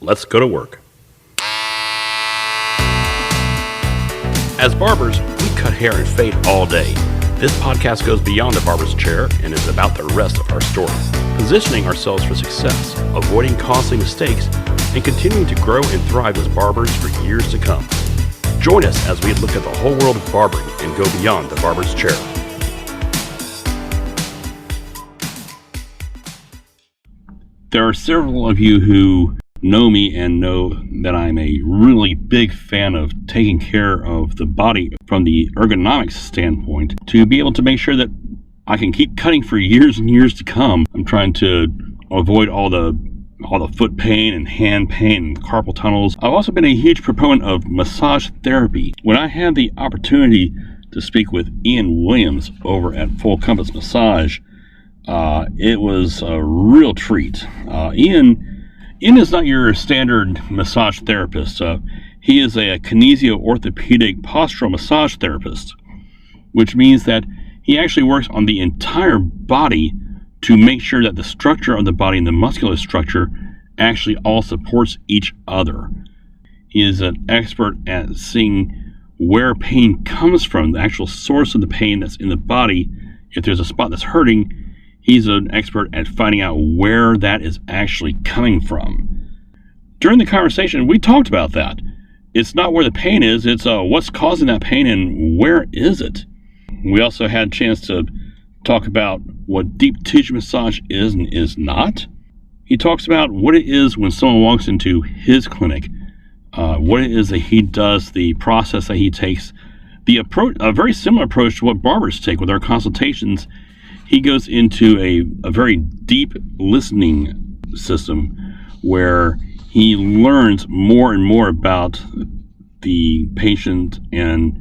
Let's go to work. As barbers, we cut hair and fade all day. This podcast goes beyond the barber's chair and is about the rest of our story, positioning ourselves for success, avoiding costly mistakes, and continuing to grow and thrive as barbers for years to come. Join us as we look at the whole world of barbering and go beyond the barber's chair. There are several of you who know me and know that I'm a really big fan of taking care of the body from the ergonomics standpoint to be able to make sure that I can keep cutting for years and years to come. I'm trying to avoid all the foot pain and hand pain and carpal tunnels. I've also been a huge proponent of massage therapy. When I had the opportunity to speak with Ian Williams over at Full Compass Massage, it was a real treat. Ian is not your standard massage therapist. He is a Kinesio Orthopedic Postural massage therapist, which means that he actually works on the entire body to make sure that the structure of the body and the muscular structure actually all supports each other. He is an expert at seeing where pain comes from, the actual source of the pain that's in the body. If there's a spot that's hurting, he's an expert at finding out where that is actually coming from. During the conversation, we talked about that. It's not where the pain is, it's what's causing that pain and where is it. We also had a chance to talk about what deep tissue massage is and is not. He talks about what it is when someone walks into his clinic, what it is that he does, the process that he takes, the approach, a very similar approach to what barbers take with our consultations. He goes into a very deep listening system where he learns more and more about the patient and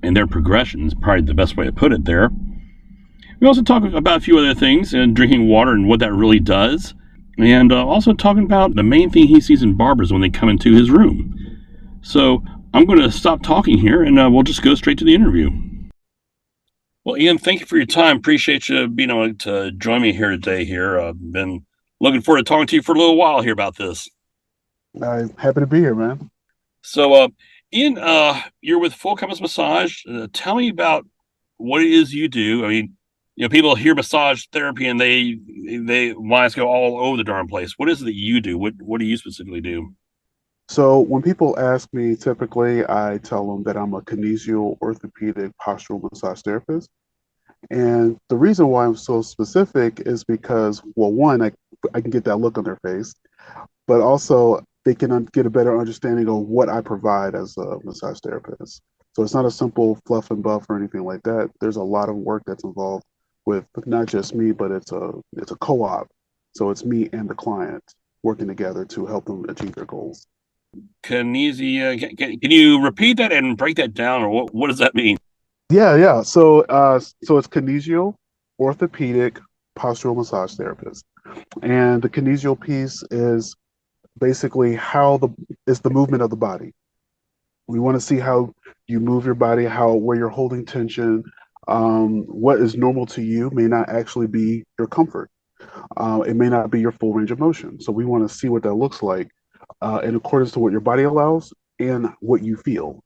their progressions, probably the best way to put it there. We also talk about a few other things, and drinking water and what that really does, and also talking about the main thing he sees in barbers when they come into his room. So I'm going to stop talking here, and we'll just go straight to the interview. Well, Ian, thank you for your time. Appreciate you being able to join me here today. I've been looking forward to talking to you for a little while here about this. I'm happy to be here, man. So, Ian, you're with Full Compass Massage. Tell me about what it is you do. I mean, people hear massage therapy and they minds go all over the darn place. What is it that you do? What do you specifically do? So when people ask me, typically I tell them that I'm a Kinesio Orthopedic Postural Massage Therapist. And the reason why I'm so specific is because, well, one, I can get that look on their face, but also they can get a better understanding of what I provide as a massage therapist. So it's not a simple fluff and buff or anything like that. There's a lot of work that's involved with not just me, but it's a co-op. So it's me and the client working together to help them achieve their goals. Kinesio, can you repeat that and break that down, or what does that mean? Yeah. So it's Kinesio Orthopedic Postural Massage Therapist, and the Kinesio piece is basically it's the movement of the body. We want to see how you move your body, where you're holding tension. What is normal to you may not actually be your comfort. It may not be your full range of motion. So we want to see what that looks like in accordance to what your body allows and what you feel.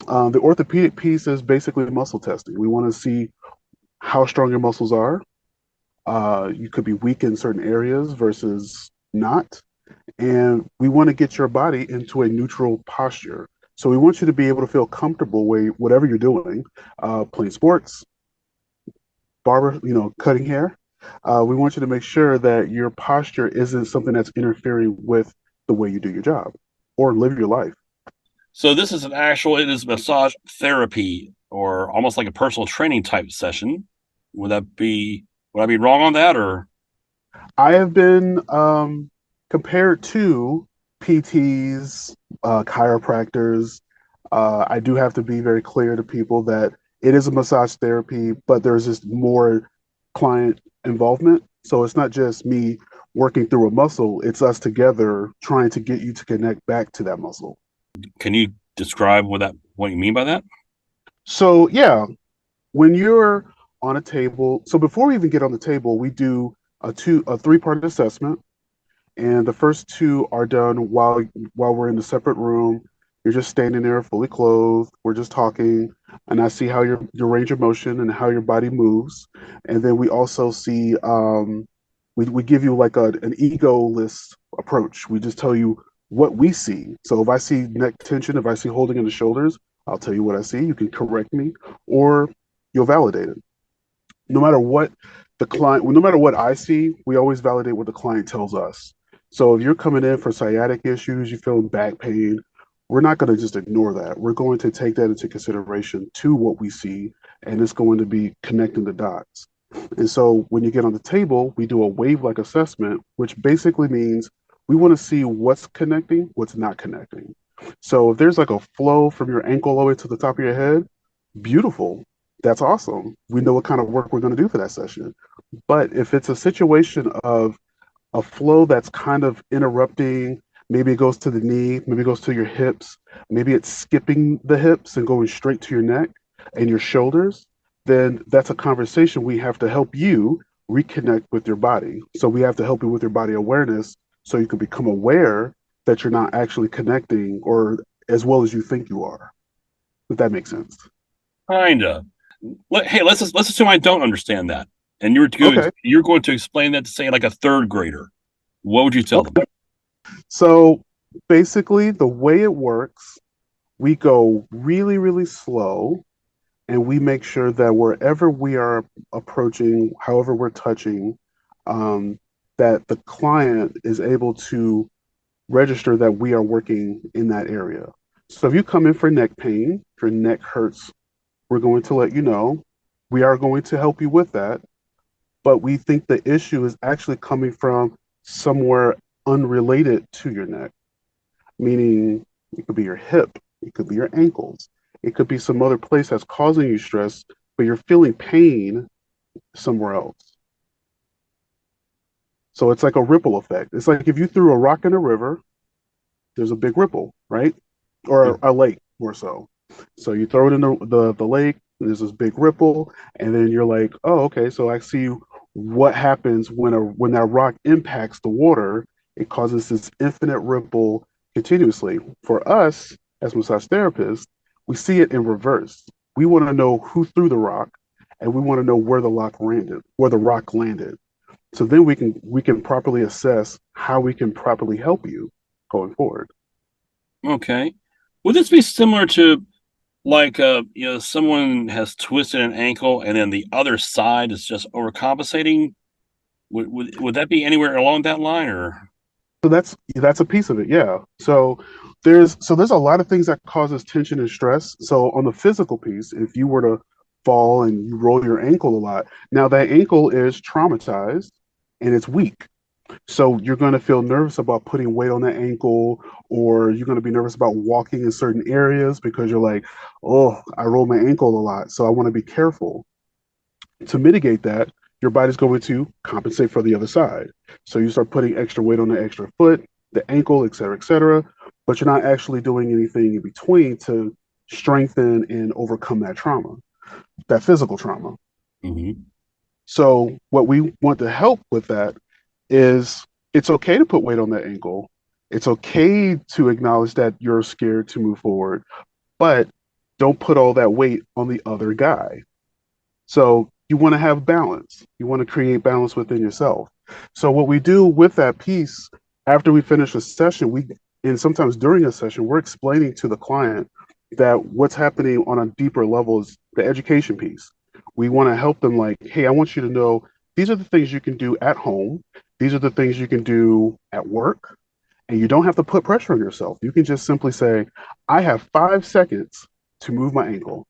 The orthopedic piece is basically muscle testing. We want to see how strong your muscles are. You could be weak in certain areas versus not. And we want to get your body into a neutral posture. So we want you to be able to feel comfortable whatever you're doing, playing sports, barber, cutting hair. We want you to make sure that your posture isn't something that's interfering with the way you do your job or live your life. So this is it is massage therapy, or almost like a personal training type session. Would I be wrong on that, or? I have been compared to PTs, chiropractors. I do have to be very clear to people that it is a massage therapy, but there's just more client involvement. So it's not just me working through a muscle, it's us together trying to get you to connect back to that muscle. Can you describe what you mean by that? So yeah, when you're on a table, so before we even get on the table, we do a 3-part assessment. And the first two are done while we're in the separate room. You're just standing there fully clothed. We're just talking, and I see how your range of motion and how your body moves. And then we also see we give you like an ego-less approach. We just tell you what we see. So if I see neck tension, if I see holding in the shoulders, I'll tell you what I see. You can correct me, or you'll validate it. No matter what no matter what I see, we always validate what the client tells us. So if you're coming in for sciatic issues, you feel back pain, we're not going to just ignore that. We're going to take that into consideration to what we see, and it's going to be connecting the dots. And so when you get on the table, we do a wave-like assessment, which basically means we want to see what's connecting, what's not connecting. So if there's like a flow from your ankle all the way to the top of your head, beautiful. That's awesome. We know what kind of work we're going to do for that session. But if it's a situation of a flow that's kind of interrupting, maybe it goes to the knee, maybe it goes to your hips, maybe it's skipping the hips and going straight to your neck and your shoulders, then that's a conversation we have to help you reconnect with your body. So we have to help you with your body awareness so you can become aware that you're not actually connecting or as well as you think you are. If that makes sense. Kinda. Hey, let's assume I don't understand that, and Okay. you're going to explain that to say like a third grader. What would you tell them? Okay. So basically, the way it works, we go really, really slow, and we make sure that wherever we are approaching, however we're touching, um, that the client is able to register that we are working in that area. So if you come in for neck pain, if your neck hurts, we're going to let you know. We are going to help you with that, but we think the issue is actually coming from somewhere unrelated to your neck, meaning it could be your hip, it could be your ankles, it could be some other place that's causing you stress, but you're feeling pain somewhere else. So it's like a ripple effect. It's like if you threw a rock in a river, there's a big ripple, right? Or a lake, more so. So you throw it in the lake, and there's this big ripple, and then you're like, oh, okay, so I see what happens when that rock impacts the water. It causes this infinite ripple continuously. For us as massage therapists, we see it in reverse. We want to know who threw the rock, and we want to know where the rock landed. So then we can properly assess how we can properly help you going forward. Okay. Would this be similar to like someone has twisted an ankle and then the other side is just overcompensating? Would that be anywhere along that line or? So that's a piece of it, yeah. So there's a lot of things that causes tension and stress. So on the physical piece, if you were to fall and you roll your ankle a lot, now that ankle is traumatized and it's weak. So you're going to feel nervous about putting weight on that ankle, or you're going to be nervous about walking in certain areas because you're like, oh, I roll my ankle a lot, so I want to be careful. To mitigate that, your body's going to compensate for the other side. So you start putting extra weight on the extra foot, the ankle, et cetera, but you're not actually doing anything in between to strengthen and overcome that trauma, that physical trauma. Mhm. So what we want to help with that is it's okay to put weight on that ankle. It's okay to acknowledge that you're scared to move forward, but don't put all that weight on the other guy. So you want to have balance. You want to create balance within yourself. So what we do with that piece after we finish a session, we and sometimes during a session, we're explaining to the client that what's happening on a deeper level is the education piece. We want to help them like, hey, I want you to know these are the things you can do at home. These are the things you can do at work. And you don't have to put pressure on yourself. You can just simply say, I have 5 seconds to move my ankle.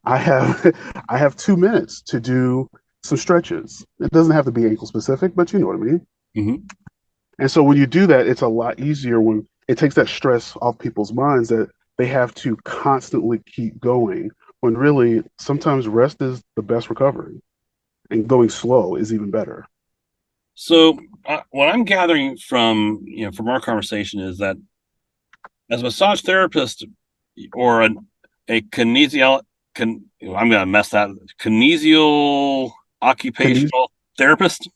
I have I have 2 minutes to do some stretches. It doesn't have to be ankle specific, but you know what I mean. Mhm. And so when you do that, it's a lot easier when it takes that stress off people's minds that they have to constantly keep going. When really sometimes rest is the best recovery, and going slow is even better. So what I'm gathering from from our conversation is that as a massage therapist or a kinesio I'm gonna mess that kinesio Can you occupational therapist.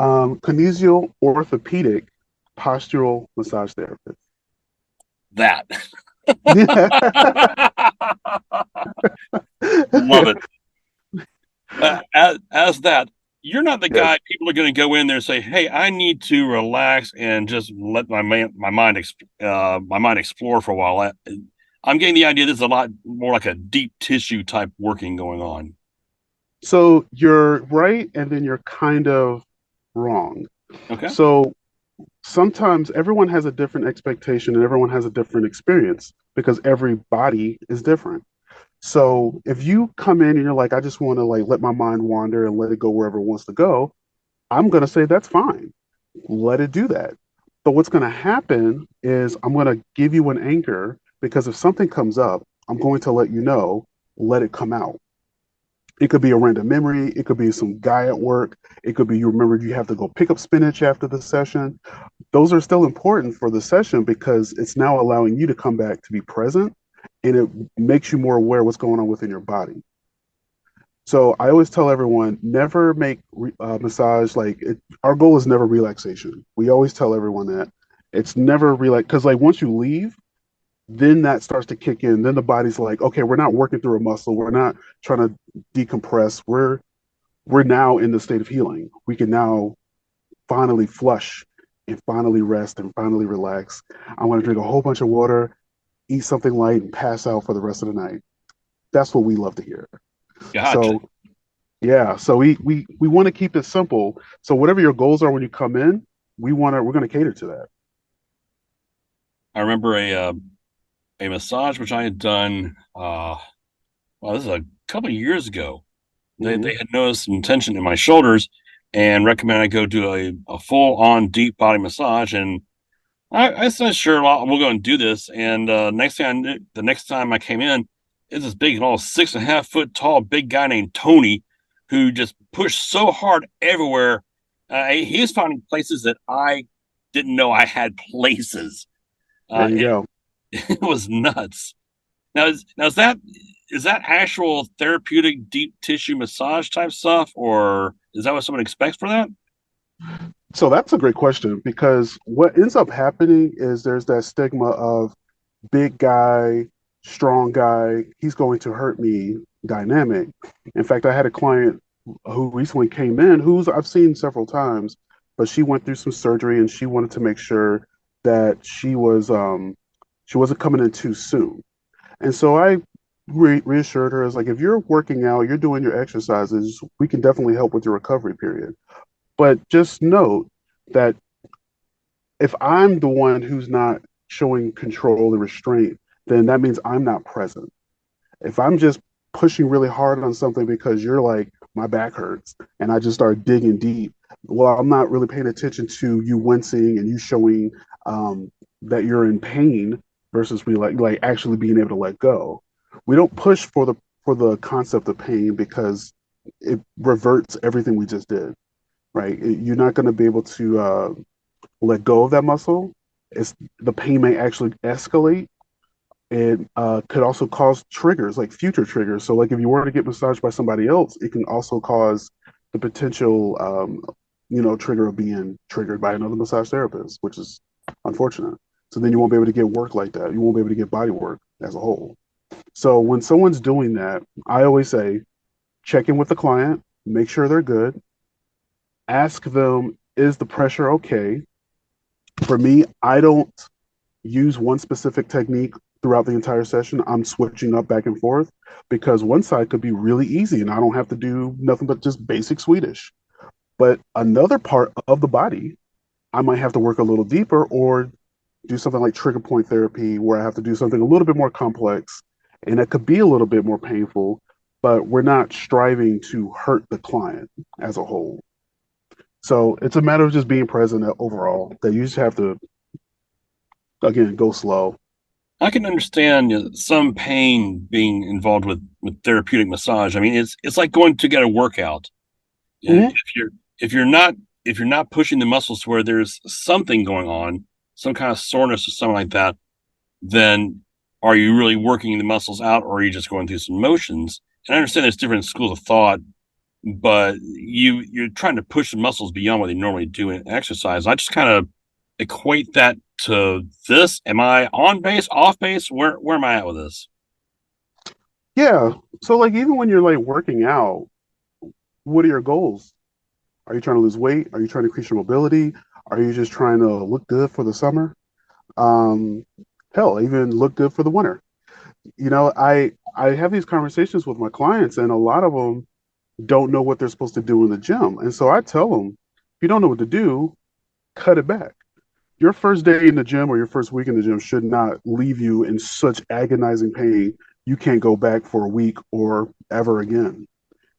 Kinesio Orthopedic Postural Massage Therapist. That. Yeah. Love it. As that, you're not the Yes. guy people are going to go in there and say, "Hey, I need to relax and just let my mind explore for a while." I'm getting the idea this is a lot more like a deep tissue type working going on. So you're right, and then you're kind of wrong. Okay. So sometimes everyone has a different expectation and everyone has a different experience because every body is different. So if you come in and you're like, I just want to like let my mind wander and let it go wherever it wants to go, I'm gonna say that's fine. Let it do that. But what's gonna happen is I'm gonna give you an anchor because if something comes up, I'm going to let you know, let it come out. It could be a random memory. It could be some guy at work. It could be you remembered you have to go pick up spinach after the session. Those are still important for the session because it's now allowing you to come back to be present and it makes you more aware of what's going on within your body. So I always tell everyone never make massage like it, our goal is never relaxation. We always tell everyone that it's never relax because like once you leave, then that starts to kick in. Then the body's like, okay, we're not working through a muscle. We're not trying to decompress. We're now in the state of healing. We can now finally flush and finally rest and finally relax. I want to drink a whole bunch of water, eat something light, and pass out for the rest of the night. That's what we love to hear. Gotcha. So yeah, so we want to keep it simple. So whatever your goals are when you come in, we're gonna cater to that. I remember a massage which I had done. Well, this is a couple of years ago. They Hmm. had noticed some tension in my shoulders and recommended I go do a full on deep body massage. And I said, sure, well, we'll go and do this. And next thing I knew, the next time I came in, it's this big, all 6.5 foot tall, big guy named Tony, who just pushed so hard everywhere. He was finding places that I didn't know I had places. There you It, go. it was nuts. Now is that actual therapeutic deep tissue massage type stuff, or is that what someone expects for that? So that's a great question because what ends up happening is there's that stigma of big guy, strong guy, he's going to hurt me dynamic. In fact, I had a client who recently came in who's I've seen several times, but she went through some surgery and she wanted to make sure that she wasn't coming in too soon. And so I reassured her as like if you're working out, you're doing your exercises, we can definitely help with your recovery period. But just note that if I'm the one who's not showing control and restraint, then that means I'm not present. If I'm just pushing really hard on something because you're like, my back hurts, and I just start digging deep, well, I'm not really paying attention to you wincing and you showing that you're in pain versus like actually being able to let go. We don't push for the concept of pain because it reverts everything we just did, right? You're not going to be able to let go of that muscle. It's the pain may actually escalate. It could also cause triggers, like future triggers. So, like if you were to get massaged by somebody else, it can also cause the potential, trigger of being triggered by another massage therapist, which is unfortunate. So then you won't be able to get work like that. You won't be able to get body work as a whole. So when someone's doing that, I always say check in with the client, make sure they're good, ask them, is the pressure okay? For me, I don't use one specific technique throughout the entire session. I'm switching up back and forth because one side could be really easy and I don't have to do nothing but just basic Swedish. But another part of the body, I might have to work a little deeper or do something like trigger point therapy where I have to do something a little bit more complex and it could be a little bit more painful, but we're not striving to hurt the client as a whole. So it's a matter of just being present overall that you just have to, again, go slow. I can understand some pain being involved with therapeutic massage. I mean, it's like going to get a workout. Mm-hmm. If you're not if you're not pushing the muscles to where there's something going on, some kind of soreness or something like that, then are you really working the muscles out, or are you just going through some motions? And I understand there's different schools of thought but you're trying to push the muscles beyond what they normally do in exercise. I just kind of equate that to this. Am I on base, off base? Where am I at with this? Yeah. So like even when you're like working out, what are your goals? Are you trying to lose weight? Are you trying to increase your mobility? Are you just trying to look good for the summer? Um, hell, even look good for the winter. I have these conversations with my clients, and a lot of them don't know what they're supposed to do in the gym. And so I tell them, if you don't know what to do, cut it back. Your first day in the gym or your first week in the gym should not leave you in such agonizing pain you can't go back for a week or ever again.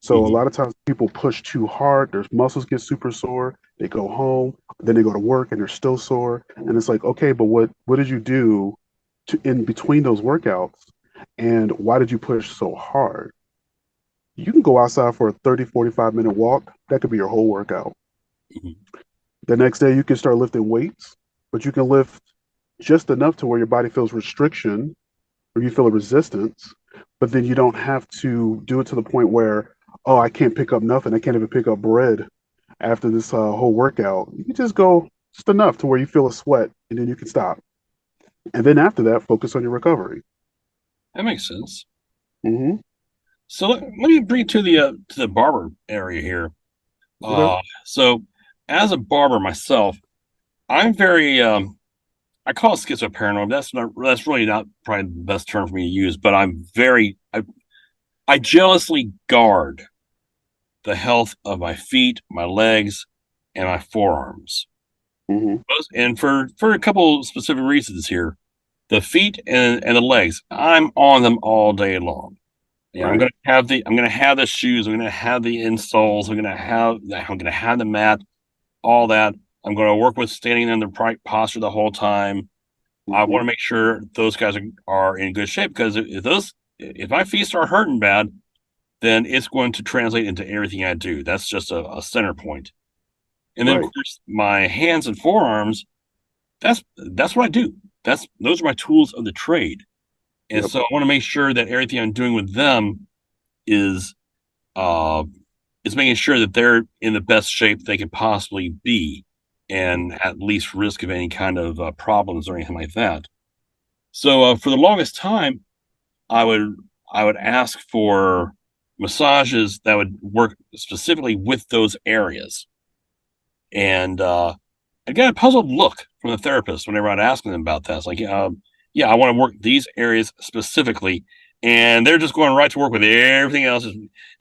So a Hmm. lot of times people push too hard, their muscles get super sore, they go home, then they go to work and they're still sore. And it's like, okay, but what did you do in between those workouts? And why did you push so hard? You can go outside for a 30, 45-minute walk. That could be your whole workout. Hmm. The next day you can start lifting weights, but you can lift just enough to where your body feels restriction or you feel a resistance, but then you don't have to do it to the point where, oh, I can't pick up nothing. I can't even pick up bread after this whole workout. You can just go just enough to where you feel a sweat and then you can stop. And then after that, focus on your recovery. That makes sense. Hmm. So let me bring it to the barber area here. Okay. So as a barber myself, I'm very I call it schizoparanoid. That's really not probably the best term for me to use, but I jealously guard the health of my feet, my legs, and my forearms. Hmm. And for a couple specific reasons here, the feet and the legs, I'm on them all day long. Yeah, Right. I'm gonna have the shoes, I'm gonna have the insoles, I'm gonna have the mat, all that. I'm gonna work with standing in the right posture the whole time. I want Hmm. to make sure those guys are in good shape because if my feet start hurting bad, then it's going to translate into everything I do. That's just a center point. And then of Right. course my hands and forearms, that's what I do. Those are my tools of the trade. And Yep. so I want to make sure that everything I'm doing with them is uh is making sure that they're in the best shape they can possibly be and at least risk of any kind of problems or anything like that. So for the longest time, I would I would ask for massages that would work specifically with those areas, and I got a puzzled look from the therapist whenever I'd ask them about that. It's like, yeah, I want to work these areas specifically, and they're just going right to work with everything else.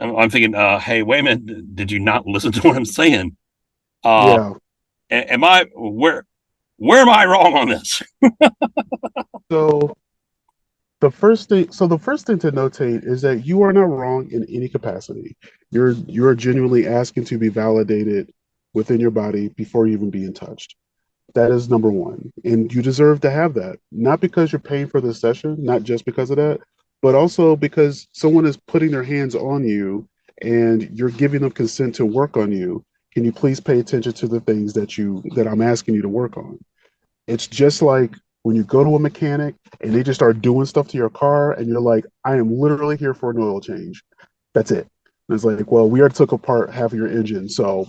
I'm thinking, hey, wait a minute, did you not listen to what I'm saying? Uh, Yeah. am I where am I wrong on this? So the first thing to notate is that you are not wrong in any capacity. You're genuinely asking to be validated within your body before you even being touched. That is number one. And you deserve to have that. Not because you're paying for this session, not just because of that, but also because someone is putting their hands on you and you're giving them consent to work on you. Can you please pay attention to the things that I'm asking you to work on? It's just like when you go to a mechanic and they just start doing stuff to your car and you're like, I am literally here for an oil change. That's it. And it's like, well, we already took apart half of your engine, so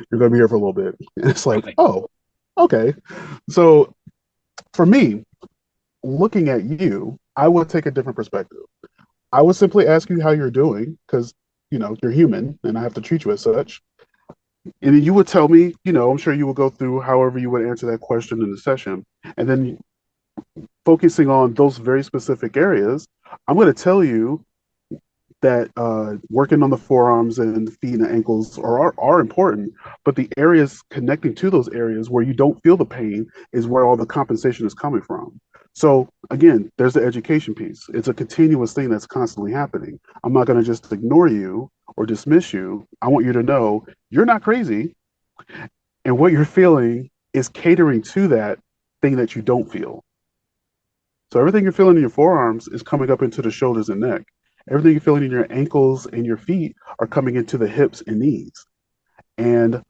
you're gonna be here for a little bit. And it's like, Okay. oh, okay. So for me, looking at you, I would take a different perspective. I would simply ask you how you're doing because you're human and I have to treat you as such. And then you would tell me, I'm sure you would go through however you would answer that question in the session. And then focusing on those very specific areas, I'm going to tell you that working on the forearms and the feet and the ankles are important, but the areas connecting to those areas where you don't feel the pain is where all the compensation is coming from. So again, there's the education piece. It's a continuous thing that's constantly happening. I'm not going to just ignore you or dismiss you. I want you to know you're not crazy, and what you're feeling is catering to that thing that you don't feel. So everything you're feeling in your forearms is coming up into the shoulders and neck. Everything you're feeling in your ankles and your feet are coming into the hips and knees. And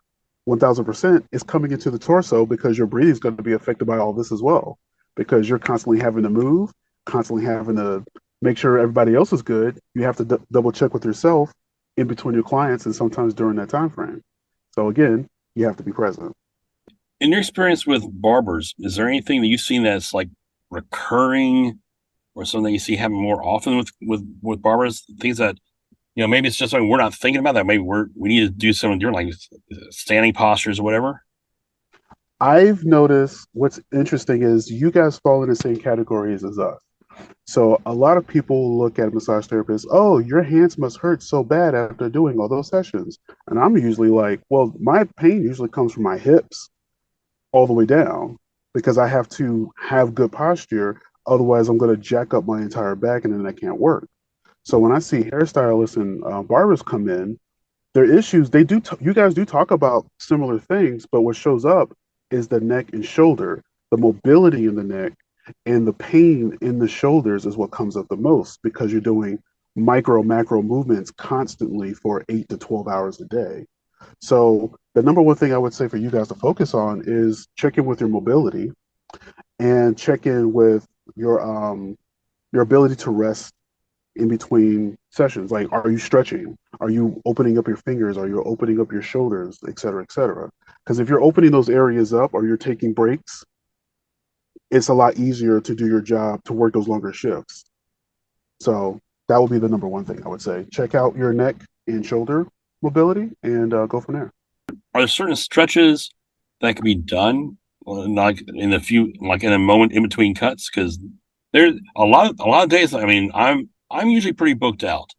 1000% is coming into the torso because your breathing is going to be affected by all this as well. Because you're constantly having to move, constantly having to make sure everybody else is good. You have to double check with yourself. in between your clients and sometimes during that time frame. So again, you have to be present. In your experience with barbers, is there anything that you've seen that's like recurring or something you see happen more often with barbers? Things that maybe it's just something we're not thinking about that maybe we need to do something different, like standing postures or whatever. I've noticed what's interesting is you guys fall in the same categories as us. So a lot of people look at massage therapists, oh, your hands must hurt so bad after doing all those sessions. And I'm usually like, well, my pain usually comes from my hips all the way down because I have to have good posture. Otherwise, I'm going to jack up my entire back and then I can't work. So when I see hairstylists and barbers come in, their issues, you guys do talk about similar things, but what shows up is the neck and shoulder, the mobility in the neck and the pain in the shoulders is what comes up the most because you're doing micro macro movements constantly for 8 to 12 hours a day. So the number one thing I would say for you guys to focus on is check in with your mobility and check in with your ability to rest in between sessions. Like, are you stretching? Are you opening up your fingers? Are you opening up your shoulders, et cetera, et cetera? Because if you're opening those areas up or you're taking breaks, it's a lot easier to do your job to work those longer shifts. So that would be the number one thing I would say. Check out your neck and shoulder mobility and go from there. Are there certain stretches that can be done like in a moment in between cuts? Because there's a lot of days. I mean, I'm usually pretty booked out,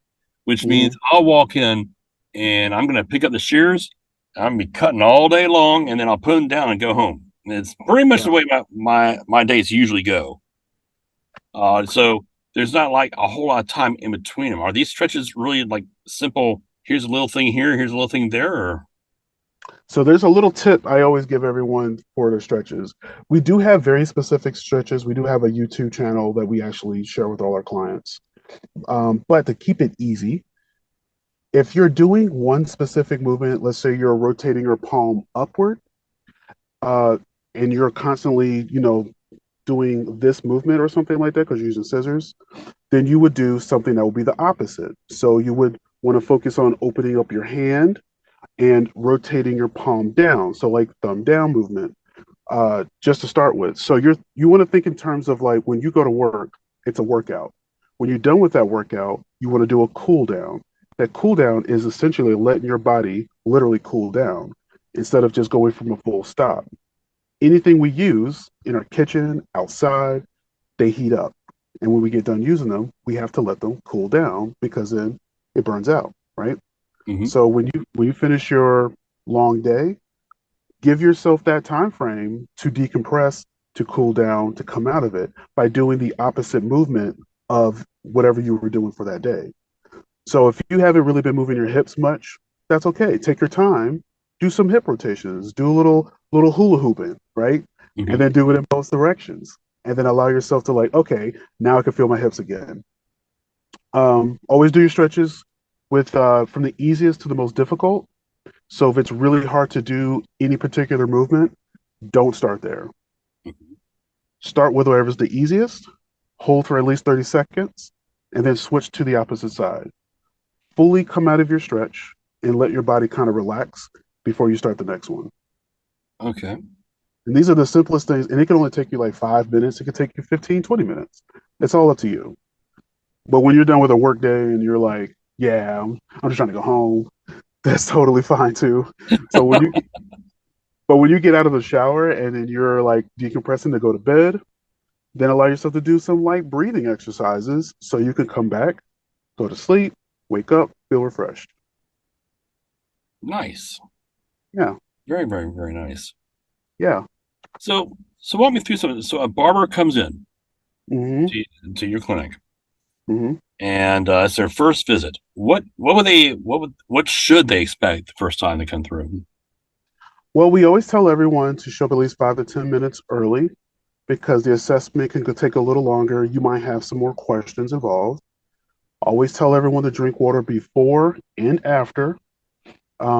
which Mm-hmm. means I'll walk in and I'm gonna pick up the shears. I'm gonna be cutting all day long, and then I'll put them down and go home. And it's pretty much Yeah. the way my days usually go. So there's not like a whole lot of time in between them. Are these stretches really like simple? Here's a little thing here, here's a little thing there, or So there's a little tip I always give everyone for their stretches. We do have very specific stretches. We do have a YouTube channel that we actually share with all our clients. But to keep it easy, if you're doing one specific movement, let's say you're rotating your palm upward, uh, and you're constantly, doing this movement or something like that because you're using scissors, then you would do something that would be the opposite. So you would want to focus on opening up your hand and rotating your palm down. So like thumb down movement, just to start with. So you want to think in terms of like when you go to work, it's a workout. When you're done with that workout, you want to do a cool down. That cool down is essentially letting your body literally cool down instead of just going from a full stop. Anything we use in our kitchen, outside, they heat up. And when we get done using them, we have to let them cool down because then it burns out, right? mm-hmm. So when you finish your long day, give yourself that time frame to decompress, to cool down, to come out of it by doing the opposite movement of whatever you were doing for that day. So if you haven't really been moving your hips much, that's okay. Take your time, do some hip rotations, do a little hula hooping, right? And Mm-hmm. then do it in both directions. And then allow yourself to like, okay, now I can feel my hips again. Always do your stretches with from the easiest to the most difficult. So if it's really hard to do any particular movement, don't start there. Start with whatever's the easiest, hold for at least 30 seconds, and then switch to the opposite side. Fully come out of your stretch and let your body kind of relax before you start the next one. Okay. And these are the simplest things, and it can only take you like 5 minutes. It could take you 15, 20 minutes. It's all up to you. But when you're done with a work day and you're like, yeah, I'm just trying to go home, that's totally fine too. So when you get out of the shower and then you're like decompressing to go to bed, then allow yourself to do some light breathing exercises so you can come back, go to sleep, wake up, feel refreshed. Nice. Yeah, Very, very, very nice. yeah. So walk me through something. So a barber comes in hmm to, to your clinic, hmm and it's their first visit. What should they expect the first time they come through? Well, we always tell everyone to show up at least 5 to 10 minutes early because the assessment can take a little longer. You might have some more questions involved. Always tell everyone to drink water before and after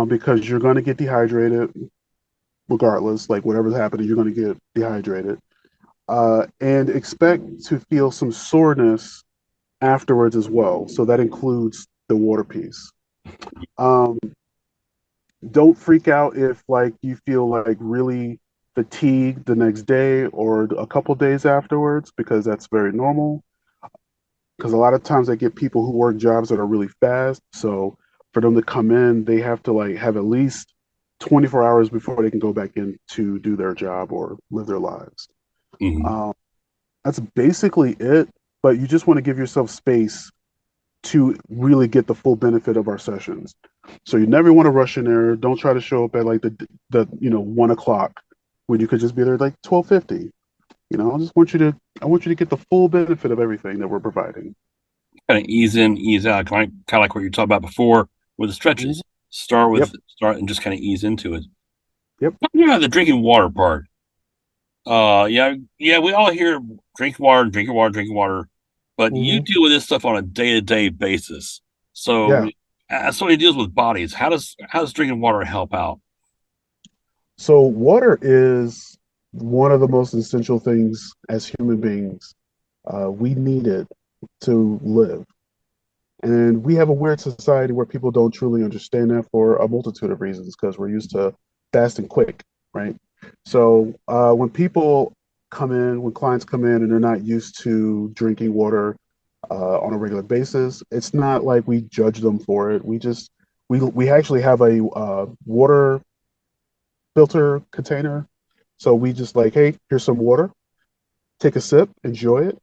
because you're going to get dehydrated regardless. Like whatever's happening, you're going to get dehydrated. And expect to feel some soreness afterwards as well. So that includes the water piece. Um, don't freak out if like you feel like really fatigued the next day or a couple days afterwards, because that's very normal. Because a lot of times I get people who work jobs that are really fast, so for them to come in, they have to like have at least 24 hours before they can go back in to do their job or live their lives. Mhm. Um, that's basically it. But you just want to give yourself space to really get the full benefit of our sessions. So you never want to rush in there. Don't try to show up at like the 1 o'clock when you could just be there at like 12:50. I want you to get the full benefit of everything that we're providing. Kind of ease in, ease out, kind of like what you talked about before with the Mhm. stretches. Yep. Start and just kind of ease into it. Yep. Yeah, the drinking water part. Yeah, we all hear drink water, drinking water, drinking water, but you Hmm. deal with this stuff on a day-to-day basis. So, Yeah. as somebody deals with bodies, how does drinking water help out? So water is one of the most essential things as human beings. We need it to live. And we have a weird society where people don't truly understand that for a multitude of reasons because we're used to fast and quick, right? So when clients come in and they're not used to drinking water on a regular basis, it's not like we judge them for it. We actually have a water filter container. So we just like, hey, here's some water. Take a sip, enjoy it.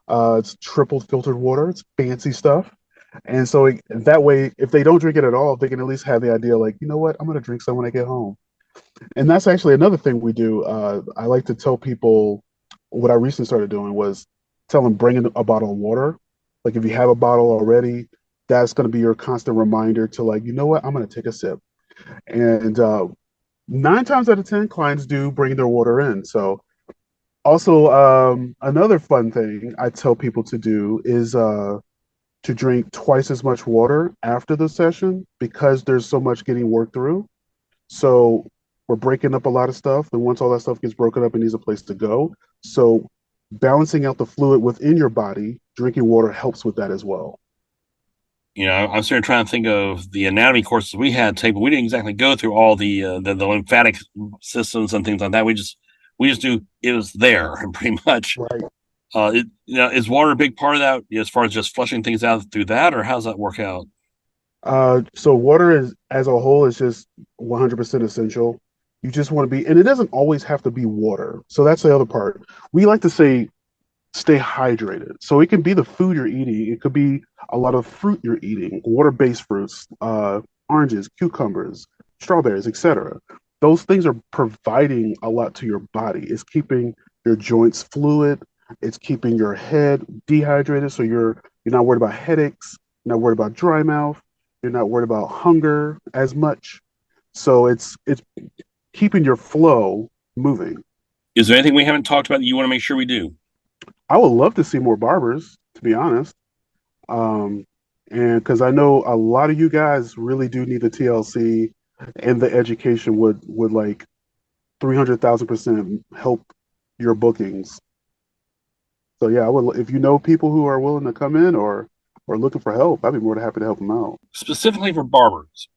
It's triple filtered water. It's fancy stuff. And so that way, if they don't drink it at all, they can at least have the idea, like, you know what, I'm going to drink some when I get home. And that's actually another thing we do. I like to tell people what I recently started doing was tell them bring in a bottle of water. Like if you have a bottle already, that's going to be your constant reminder to like, you know what, I'm going to take a sip. And 9 times out of 10, clients do bring their water in. So also, another fun thing I tell people to do is to drink twice as much water after the session because there's so much getting worked through. So we're breaking up a lot of stuff, and once all that stuff gets broken up, it needs a place to go. So balancing out the fluid within your body, drinking water helps with that as well. I'm sort of trying to think of the anatomy courses we had taken. We didn't exactly go through all the lymphatic systems and things like that. We just do it was there pretty much. Right. Is water a big part of that as far as just flushing things out through that, or how's that work out? So water is as a whole is just 100% essential. You just want to be, and it doesn't always have to be water. So that's the other part. We like to say stay hydrated. So it can be the food you're eating. It could be a lot of fruit you're eating, water-based fruits, oranges, cucumbers, strawberries, etc. Those things are providing a lot to your body. It's keeping your joints fluid. It's keeping your head dehydrated, so you're not worried about headaches. You're not worried about dry mouth. You're not worried about hunger as much. So it's keeping your flow moving. Is there anything we haven't talked about that you want to make sure we do? I would love to see more barbers, to be honest. Um, and because I know a lot of you guys really do need the TLC, and the education would like 300,000% help your bookings. So yeah, I would if you know people who are willing to come in or looking for help, I'd be more than happy to help them out. Specifically for barbers,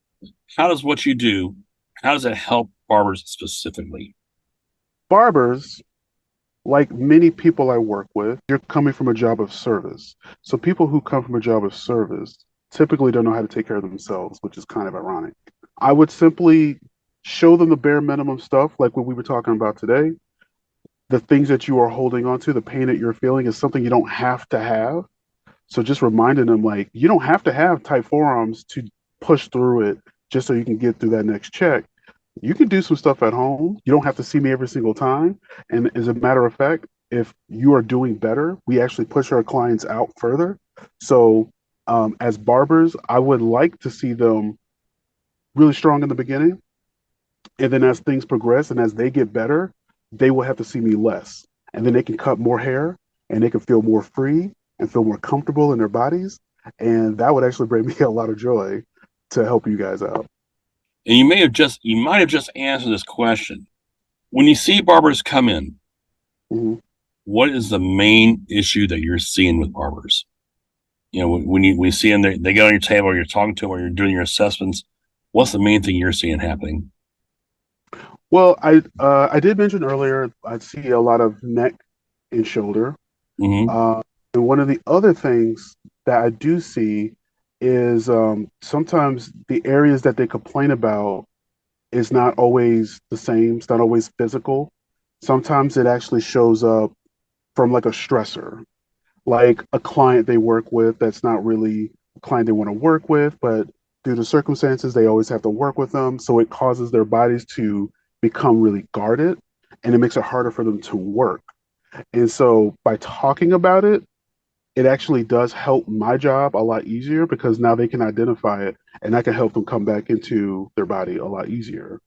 how does what you do, how does it help barbers specifically? Barbers, like many people I work with, you're coming from a job of service. So people who come from a job of service typically don't know how to take care of themselves, which is kind of ironic. I would simply show them the bare minimum stuff, like what we were talking about today. The things that you are holding on to, the pain that you're feeling is something you don't have to have. So just reminding them, like, you don't have to have tight forearms to push through it just so you can get through that next check. You can do some stuff at home. You don't have to see me every single time. And as a matter of fact, if you are doing better, we actually push our clients out further. So, as barbers, I would like to see them really strong in the beginning. And then as things progress and as they get better, they will have to see me less. And then they can cut more hair and they can feel more free and feel more comfortable in their bodies. And that would actually bring me a lot of joy to help you guys out. And you might have just answered this question. When you see barbers come in, Mhm. what is the main issue that you're seeing with barbers? When you see them, they get on your table, or you're talking to them, or you're doing your assessments. What's the main thing you're seeing happening? Well, I did mention earlier I see a lot of neck and shoulder. Hmm. Uh, and one of the other things that I do see is sometimes the areas that they complain about is not always the same. It's not always physical. Sometimes it actually shows up from like a stressor, like a client they work with that's not really a client they want to work with, but due to circumstances, they always have to work with them. So it causes their bodies to become really guarded and it makes it harder for them to work. And so by talking about it, it actually does help my job a lot easier because now they can identify it and I can help them come back into their body a lot easier.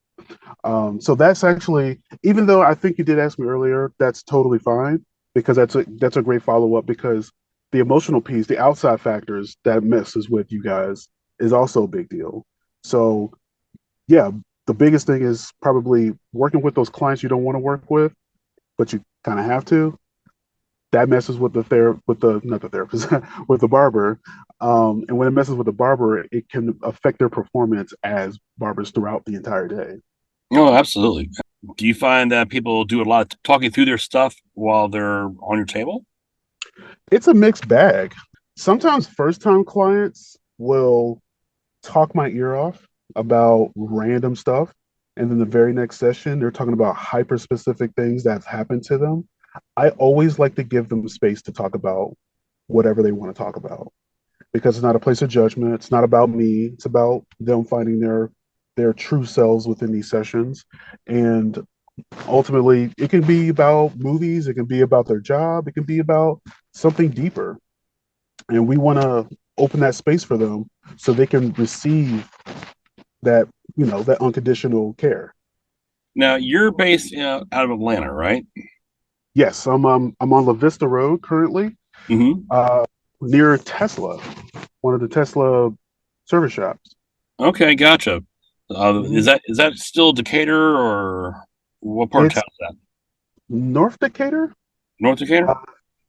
So that's actually, even though I think you did ask me earlier, that's totally fine because that's a great follow up because the emotional piece, the outside factors that messes with you guys is also a big deal. So yeah, the biggest thing is probably working with those clients you don't want to work with, but you kind of have to. That messes with with the not the therapist with the barber. And when it messes with the barber, it can affect their performance as barbers throughout the entire day. Oh, absolutely. Do you find that people do a lot of talking through their stuff while they're on your table? It's a mixed bag. Sometimes first time clients will talk my ear off about random stuff. And then the very next session, they're talking about hyper specific things that's happened to them. I always like to give them space to talk about whatever they want to talk about because it's not a place of judgment. It's not about me. It's about them finding their true selves within these sessions. And ultimately, it can be about movies, it can be about their job, it can be about something deeper. And we want to open that space for them so they can receive that, that unconditional care. Now, you're based out of Atlanta, right? Yes, I'm on La Vista Road currently, Hmm. uh, near Tesla, one of the Tesla service shops. Okay, gotcha. Is Mhm. that still Decatur, or what part of It's town is that? North Decatur. North Decatur? Uh,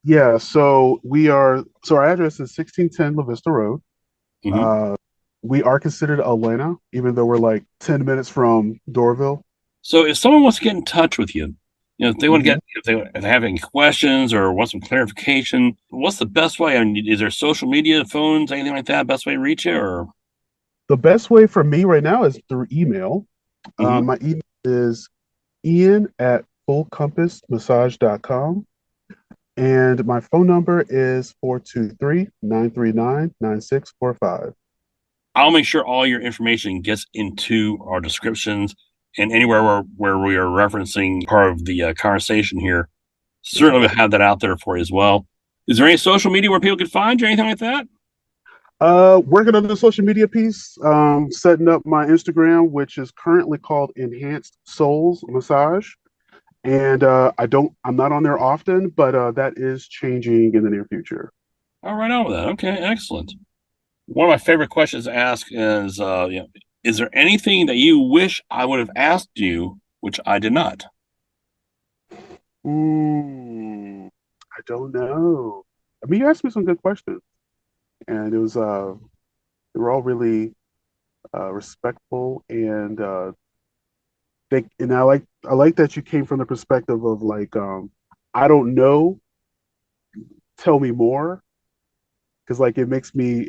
yeah, so our address is 1610 La Vista Road. Hmm. Uh, we are considered Atlanta, even though we're like 10 minutes from Doraville. So if someone wants to get in touch with you, if they want to Mhm. get if they have any questions or want some clarification, what's the best way? I mean, is there social media, phones, anything like that? Best way to reach you, or The best way for me right now is through email. hmm. My email is Ian at fullcompassmassage.com. And my phone number is 423-939-9645. I'll make sure all your information gets into our descriptions and anywhere where we are referencing part of the conversation here. Certainly, Okay. we'll have that out there for you as well. Is there any social media where people can find you or anything like that? Working on the social media piece, setting up my Instagram, which is currently called Enhanced Souls Massage. And I'm not on there often, but that is changing in the near future. All right, on with that. Okay, excellent. One of my favorite questions to ask is, is there anything that you wish I would have asked you, which I did not? I don't know. I mean, you asked me some good questions, and they were all really respectful, and I like that you came from the perspective of like, I don't know, tell me more, because like it makes me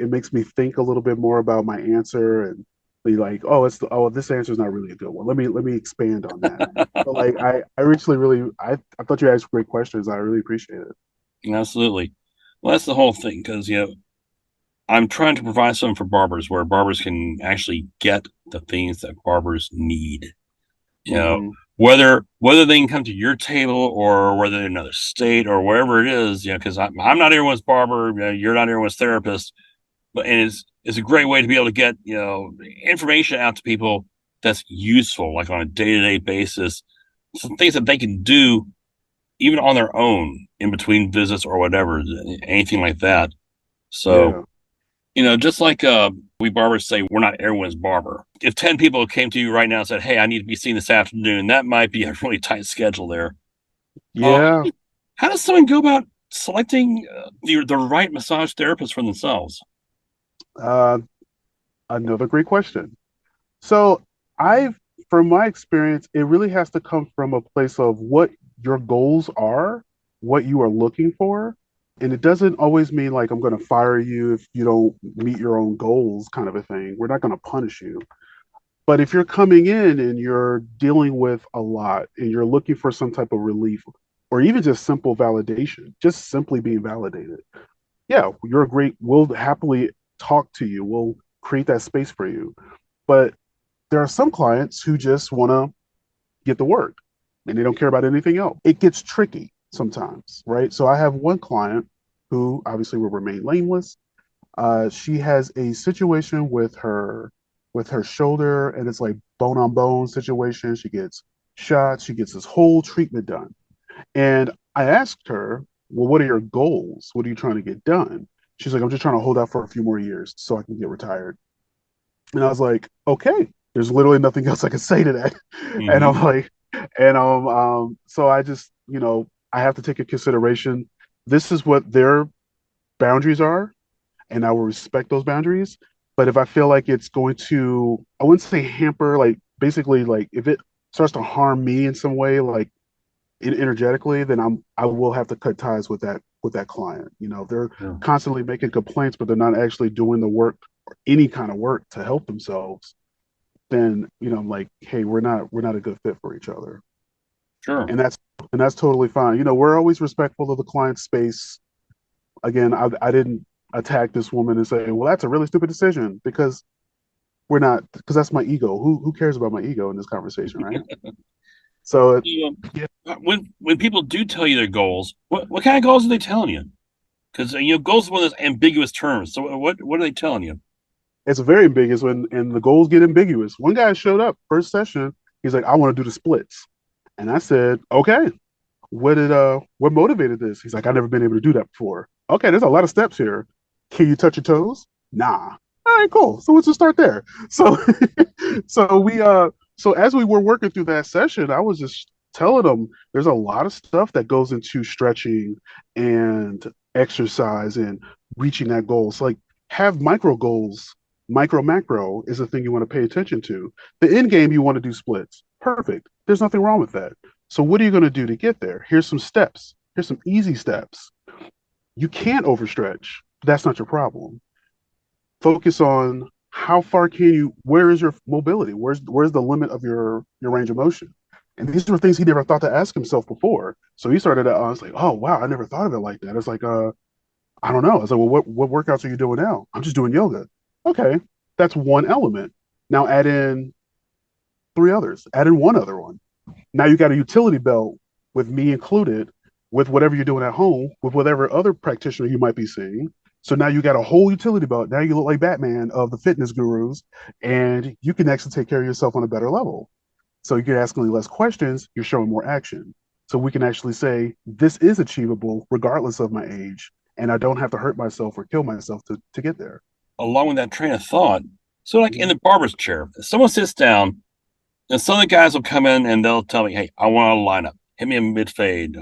think a little bit more about my answer and be like, oh, this answer is not really a good one. Let me expand on that. But like I actually really I thought you asked great questions. I really appreciate it. Absolutely. Well, that's the whole thing because I'm trying to provide something for barbers where barbers can actually get the things that barbers need. You know, Hmm. whether they can come to your table or whether they're in another state or wherever it is. Because I'm not everyone's barber. You're not everyone's therapist. But and it's a great way to be able to get information out to people that's useful, like on a day to day basis, some things that they can do even on their own in between visits or whatever, anything like that. So Yeah. just like we barbers say, we're not everyone's barber. If 10 people came to you right now and said, "Hey, I need to be seen this afternoon," that might be a really tight schedule there. Uh, Yeah. how does someone go about selecting the right massage therapist for themselves? Uh, Another great question. So I've, from my experience, it really has to come from a place of what your goals are, what you are looking for. And it doesn't always mean like I'm going to fire you if you don't meet your own goals, kind of a thing. We're not going to punish you. But if you're coming in and you're dealing with a lot and you're looking for some type of relief or even just simple validation, just simply being validated, yeah, you're great. We'll happily talk to you. We'll create that space for you. But there are some clients who just want to get the work and they don't care about anything else. It gets tricky sometimes, right? So I have one client who obviously will remain nameless. She has a situation with her shoulder, and it's like bone on bone situation. She gets shots. She gets this whole treatment done, and I asked her, "Well, what are your goals? What are you trying to get done?" She's like, "I'm just trying to hold out for a few more years so I can get retired." And I was like, "Okay." There's literally nothing else I can say to that. And I'm Mm-hmm. like, so I just, I have to take into consideration this is what their boundaries are, and I will respect those boundaries. But if I feel like it's going to, I wouldn't say hamper, like basically, like if it starts to harm me in some way, like energetically, then I will have to cut ties with that client. They're Sure. constantly making complaints, but they're not actually doing the work or any kind of work to help themselves. Then I'm like, hey, we're not a good fit for each other, Sure. and that's totally fine. We're always respectful of the client's space. Again, I didn't attack this woman and say, well, that's a really stupid decision because we're not, because that's my ego. Who cares about my ego in this conversation, right? So You yeah, when people do tell you their goals, what kind of goals are they telling you? Because goals is one of those ambiguous terms. So what are they telling you? it's very ambiguous and the goals get ambiguous. One guy showed up first session. He's like, I want to do the splits, and I said, okay. What motivated this? He's like, I've never been able to do that before. Okay, there's a lot of steps here. Can you touch your toes? Nah. All right, cool. So let's just start there. So so as we were working through that session, I was just telling them there's a lot of stuff that goes into stretching and exercise and reaching that goal. So like have micro goals. Micro macro is the thing you want to pay attention to. The end game you want to do splits. Perfect. There's nothing wrong with that. So what are you going to do to get there? Here's some steps. Here's some easy steps. You can't overstretch. That's not your problem. Focus on how far can you, where is your mobility? Where's the limit of your range of motion? And these were things he never thought to ask himself before. So he started to, I was like, oh wow, I never thought of it like that. It's like, I don't know. I was like, well, what workouts are you doing now? I'm just doing yoga. Okay, that's one element. Now add in three others. Add in one other one. Now you got a utility belt with me included, with whatever you're doing at home, with whatever other practitioner you might be seeing. So now you got a whole utility belt. Now you look like Batman of the fitness gurus, and you can actually take care of yourself on a better level. So you're asking less questions, you're showing more action. So we can actually say this is achievable regardless of my age, and I don't have to hurt myself or kill myself to get there. Along with that train of thought, so like in Mhm. the barber's chair, if someone sits down, and some of the guys will come in and they'll tell me, "Hey, I want a lineup. Hit me a mid fade,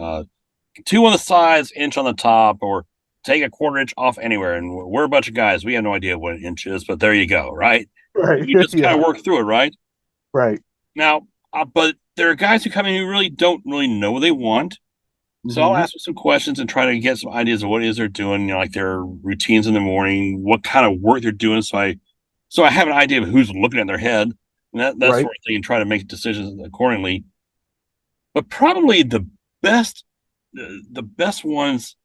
two on the sides, inch on the top, or take a quarter inch off anywhere." And we're a bunch of guys. We have no idea what an inch is, but there you go, right? Right. We just kind Yeah. of work through it, right? Right. Now, but there are guys who come in who really don't really know what they want. So I'll Hmm. ask them some questions and try to get some ideas of what it is they're doing, like their routines in the morning, what kind of work they're doing. So I have an idea of who's looking at their head, and that Right. sort of thing, and try to make decisions accordingly. But probably best, the best ones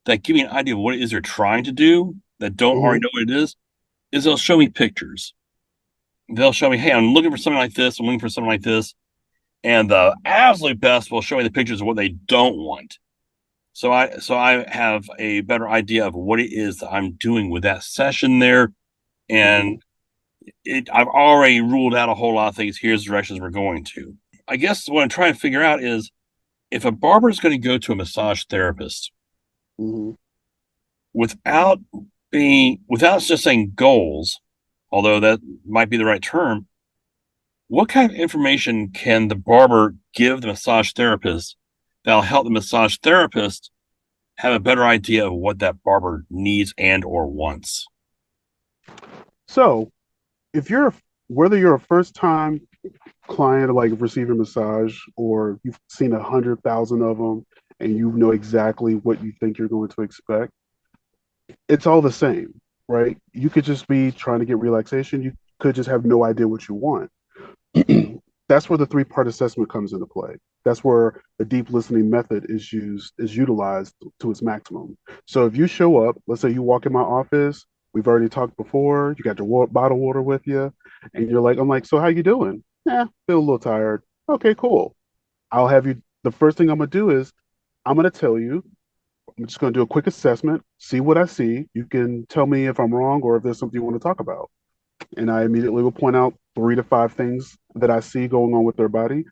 that give me an idea of what it is they're trying to do that don't already Hmm. know what it is they'll show me pictures. They'll show me, hey, I'm looking for something like this. I'm looking for something like this. And the absolute best will show me the pictures of what they don't want. So I have a better idea of what it is that I'm doing with that session there, Hmm. and I've already ruled out a whole lot of things. Here's the directions we're going to. I guess what I'm trying to figure out is if a barber is going to go to a massage therapist Hmm. without without just saying goals, although that might be the right term, what kind of information can the barber give the massage therapist that'll help the massage therapist have a better idea of what that barber needs and or wants? So if you're whether you're a first time client like receiving massage or you've seen 100,000 of them and you know exactly what you think you're going to expect, it's all the same, right? You could just be trying to get relaxation. You could just have no idea what you want. That's where the three-part assessment comes into play. That's where the deep listening method is utilized to its maximum. So if you show up, let's say you walk in my office, we've already talked before, you got your bottle water with you, and you're like, I'm like, so how you doing? Yeah, feel a little tired. Okay, cool. I'll have you. The first thing I'm gonna do is I'm gonna tell you. I'm just gonna do a quick assessment, see what I see. You can tell me if I'm wrong or if there's something you want to talk about. And I immediately will point out 3 to 5 things that I see going on with their body.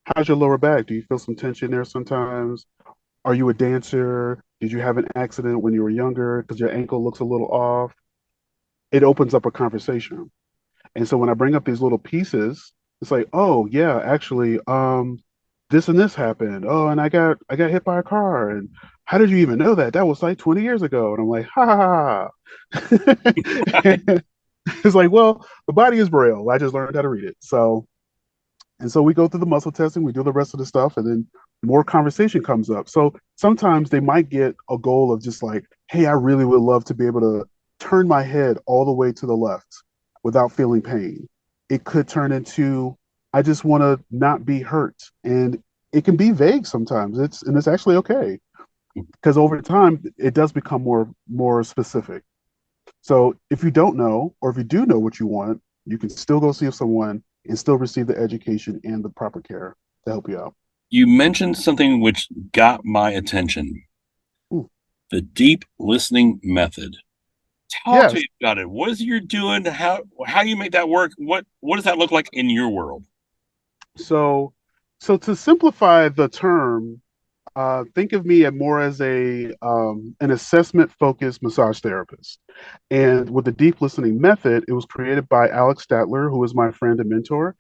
How's your lower back? Do you feel some tension there sometimes? Are you a dancer? Did you have an accident when you were younger because your ankle looks a little off? It opens up a conversation. And so when I bring up these little pieces, it's like, oh yeah, actually, this and this happened. Oh, and I got hit by a car. And how did you even know that? That was like 20 years ago. And I'm like, ha ha ha. It's like, well, the body is braille. I just learned how to read it. So, and so we go through the muscle testing, we do the rest of the stuff, and then more conversation comes up. So sometimes they might get a goal of just like, hey, I really would love to be able to turn my head all the way to the left without feeling pain. It could turn into, I just want to not be hurt. And it can be vague sometimes. It's actually okay. Because over time it does become more specific. So if you don't know, or if you do know what you want, you can still go see someone and still receive the education and the proper care to help you out. You mentioned something which got my attention. Ooh. The deep listening method. Talk to Yes. me about it. What is it you're doing? How you make that work? What does that look like in your world? So so to simplify the term, think of me more as a an assessment focused massage therapist. And with the deep listening method, it was created by Alex Statler, who is my friend and mentor.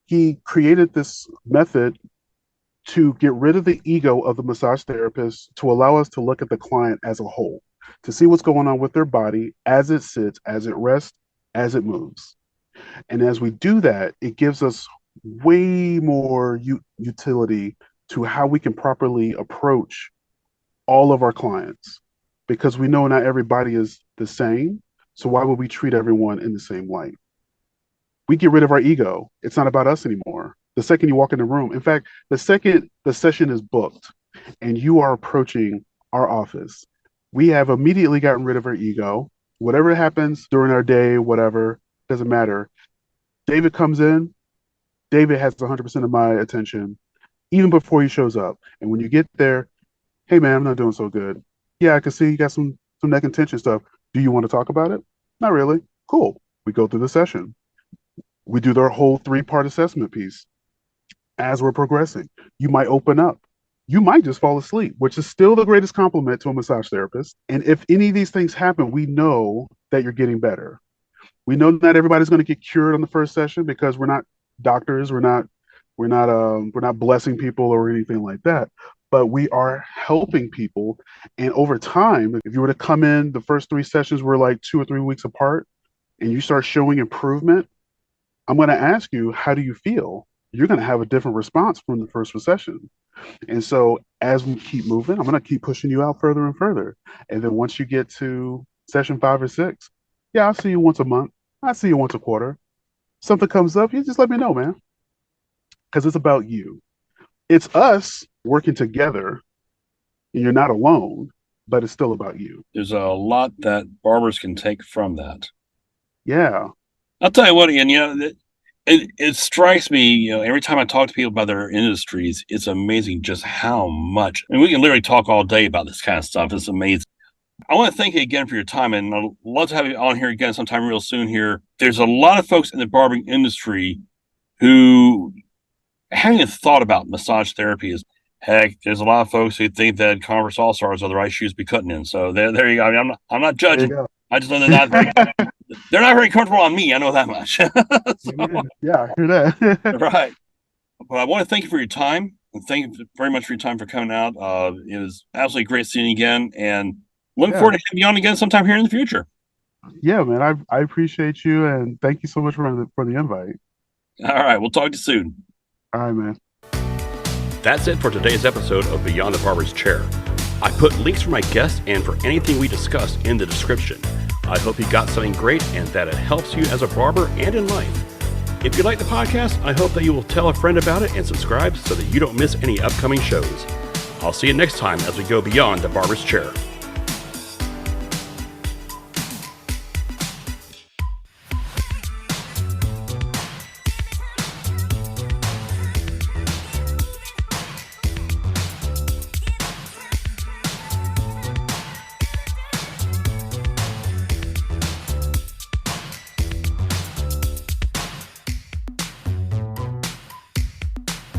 He created this method to get rid of the ego of the massage therapist to allow us to look at the client as a whole, to see what's going on with their body as it sits, as it rests, as it moves. And as we do that, it gives us way more utility to how we can properly approach all of our clients because we know not everybody is the same. So why would we treat everyone in the same light? We get rid of our ego. It's not about us anymore. The second you walk in the room, in fact, the second the session is booked and you are approaching our office, we have immediately gotten rid of our ego. Whatever happens during our day, whatever, doesn't matter. David comes in, David has 100% of my attention even before he shows up. And when you get there, hey man, I'm not doing so good. Yeah, I can see you got some neck and tension stuff. Do you want to talk about it? Not really. Cool. We go through the session. We do their whole 3-part assessment piece. As we're progressing, you might open up. You might just fall asleep, which is still the greatest compliment to a massage therapist. And if any of these things happen, we know that you're getting better. We know not everybody's going to get cured on the first session because we're not doctors. We're not blessing people or anything like that. But we are helping people. And over time, if you were to come in, the first 3 sessions were like 2 or 3 weeks apart, and you start showing improvement, I'm going to ask you, how do you feel? You're going to have a different response from the first session. And so as we keep moving, I'm going to keep pushing you out further and further. And then once you get to session 5 or 6, yeah, I'll see you once a month. I'll see you once a quarter. Something comes up, you just let me know, man. Because it's about you. It's us working together, and you're not alone, but it's still about you. There's a lot that barbers can take from that. Yeah. I'll tell you what, Ian, it strikes me, every time I talk to people about their industries, it's amazing just how much. I mean, we can literally talk all day about this kind of stuff. It's amazing. I want to thank you again for your time, and I'd love to have you on here again sometime real soon here. There's a lot of folks in the barbering industry who haven't even thought about massage therapy. Is heck, there's a lot of folks who think that Converse All Stars are the right shoes to be cutting in. So there you go. I mean, I'm not There you judging. go. I just know they're not very comfortable on me. I know that much. So, Yeah, I hear that. right. But I want to thank you for your time. And thank you very much for your time for coming out. It was absolutely great seeing you again, and looking Yeah, forward to having you on again sometime here in the future. yeah, man. I appreciate you, and thank you so much for the invite. All right, we'll talk to you soon. All right, man. That's it for today's episode of Beyond the Barber's Chair. I put links for my guests and for anything we discussed in the description. I hope you got something great and that it helps you as a barber and in life. If you like the podcast, I hope that you will tell a friend about it and subscribe so that you don't miss any upcoming shows. I'll see you next time as we go beyond the barber's chair.